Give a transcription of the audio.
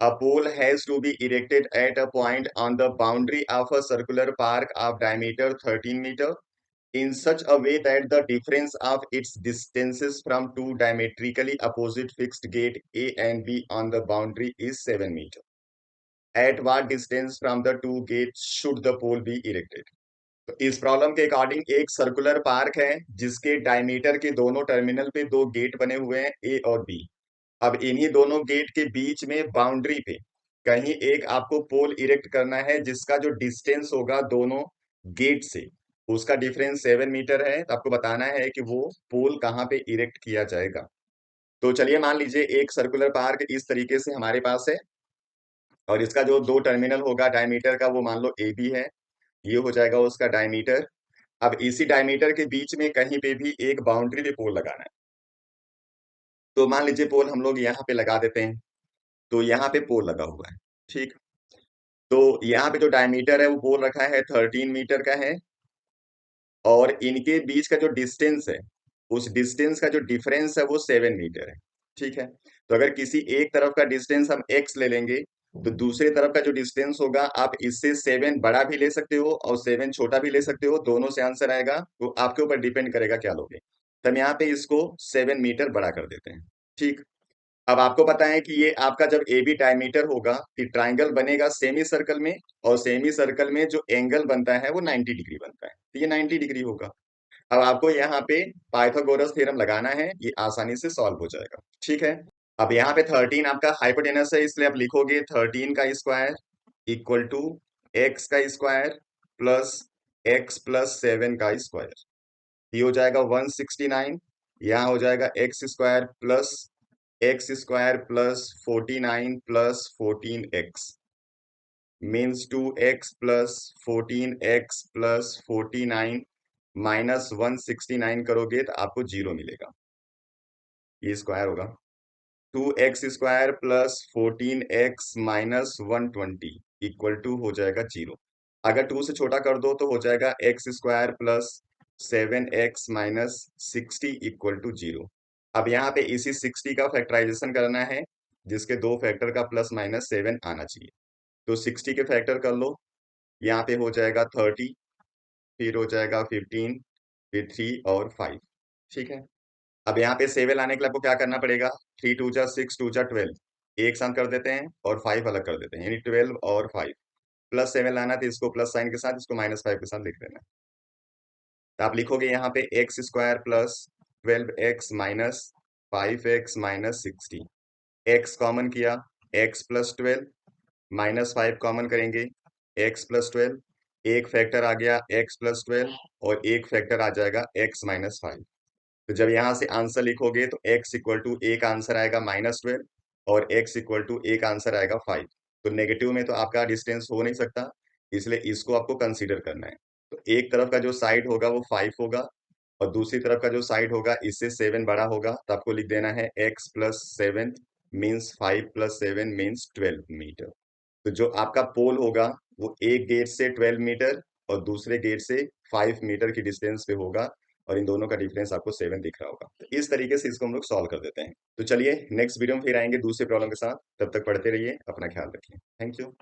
A pole has to be erected at a point on the boundary of a circular park of diameter 13 meter in such a way that the difference of its distances from two diametrically opposite fixed gate A and B on the boundary is 7 meter. At what distance from the two gates should the pole be erected? तो इस problem के according एक circular park है जिसके diameter के दोनों terminal पे दो गेट बने हुए हैं ए और बी। अब इन्हीं दोनों गेट के बीच में बाउंड्री पे कहीं एक आपको पोल इरेक्ट करना है जिसका जो डिस्टेंस होगा दोनों गेट से उसका डिफरेंस 7 मीटर है। तो आपको बताना है कि वो पोल कहाँ पे इरेक्ट किया जाएगा। तो चलिए मान लीजिए एक सर्कुलर पार्क इस तरीके से हमारे पास है और इसका जो दो टर्मिनल होगा डायमीटर का वो मान लो ए बी है। ये हो जाएगा उसका डायमीटर। अब इसी डायमीटर के बीच में कहीं पे भी एक बाउंड्री पे पोल लगाना है। तो मान लीजिए पोल हम लोग यहाँ पे लगा देते हैं। तो यहाँ पे पोल लगा हुआ है। ठीक। तो यहाँ पे जो डायमीटर है वो पोल रखा है 13 मीटर का है और इनके बीच का जो डिस्टेंस है उस डिस्टेंस का जो डिफरेंस है वो 7 मीटर है। ठीक है। तो अगर किसी एक तरफ का डिस्टेंस हम x ले लेंगे तो दूसरी तरफ का जो डिस्टेंस होगा आप इससे 7 बड़ा भी ले सकते हो और 7 छोटा भी ले सकते हो। दोनों से आंसर आएगा। तो आपके ऊपर डिपेंड करेगा क्या लोगे। तो हम यहाँ पे इसको 7 मीटर बड़ा कर देते हैं। ठीक। अब आपको पता है कि ये आपका जब ए बी डायमीटर होगा कि ट्राइंगल बनेगा सेमी सर्कल में और सेमी सर्कल में जो एंगल बनता है वो 90 डिग्री बनता है। तो ये 90 डिग्री होगा। अब आपको यहाँ पे पाइथागोरस थ्योरम लगाना है। ये आसानी से सॉल्व हो जाएगा। ठीक है। अब यहाँ पे 13 आपका हाइपोटेनस है इसलिए आप लिखोगे 13 का स्क्वायर इक्वल टू एक्स का स्क्वायर प्लस एक्स प्लस 7 का स्क्वायर। ये हो जाएगा 169। यहाँ हो जाएगा x square plus 49 plus 14x means 2x plus 14x plus 49 minus 169 करोगे तो आपको 0 मिलेगा। ये स्क्वायर होगा 2x square plus 14x minus 120 equal to हो जाएगा 0। अगर 2 से छोटा कर दो तो हो जाएगा x square plus 7x minus 60 equal to 0। अब यहाँ पे इसी 60 का फैक्टराइजेशन करना है जिसके दो फैक्टर का प्लस माइनस 7 आना चाहिए। तो 60 के फैक्टर कर लो। यहाँ पे हो जाएगा 30 फिर हो जाएगा 15 फिर 3 और 5। ठीक है। अब यहाँ पे 7 लाने के लिए आपको क्या करना पड़ेगा 3 टू जा 6 टू जा 12 एक साथ कर देते हैं और 5 अलग कर देते हैं यानी 12 और 5 प्लस 7 लाना तो इसको प्लस साइन के साथ इसको माइनस 5 के साथ लिख देना। तो आप लिखोगे यहाँ पे x square plus 12x minus 5x minus 60। X common किया एक्स प्लस 12 माइनस 5 कॉमन करेंगे एक्स प्लस 12 एक फैक्टर आ गया एक्स प्लस 12 और एक फैक्टर आ जाएगा एक्स माइनस 5। तो जब यहाँ से आंसर लिखोगे तो x इक्वल टू एक आंसर आएगा -12 और x इक्वल टू एक आंसर आएगा 5। तो नेगेटिव में तो आपका डिस्टेंस हो नहीं सकता इसलिए इसको आपको कंसीडर करना है। तो एक तरफ का जो साइड होगा वो 5 होगा और दूसरी तरफ का जो साइड होगा इससे 7 बड़ा होगा। तो आपको लिख देना है x plus 7 means 5 plus 7 means 12 metre. तो जो आपका पोल होगा वो एक गेट से 12 मीटर और दूसरे गेट से 5 मीटर की डिस्टेंस पे होगा और इन दोनों का डिफरेंस आपको 7 दिख रहा होगा। तो इस तरीके से इसको हम लोग सॉल्व कर देते हैं। तो चलिए नेक्स्ट वीडियो में फिर आएंगे दूसरे प्रॉब्लम के साथ। तब तक पढ़ते रहिए, अपना ख्याल रखिए। Thank you.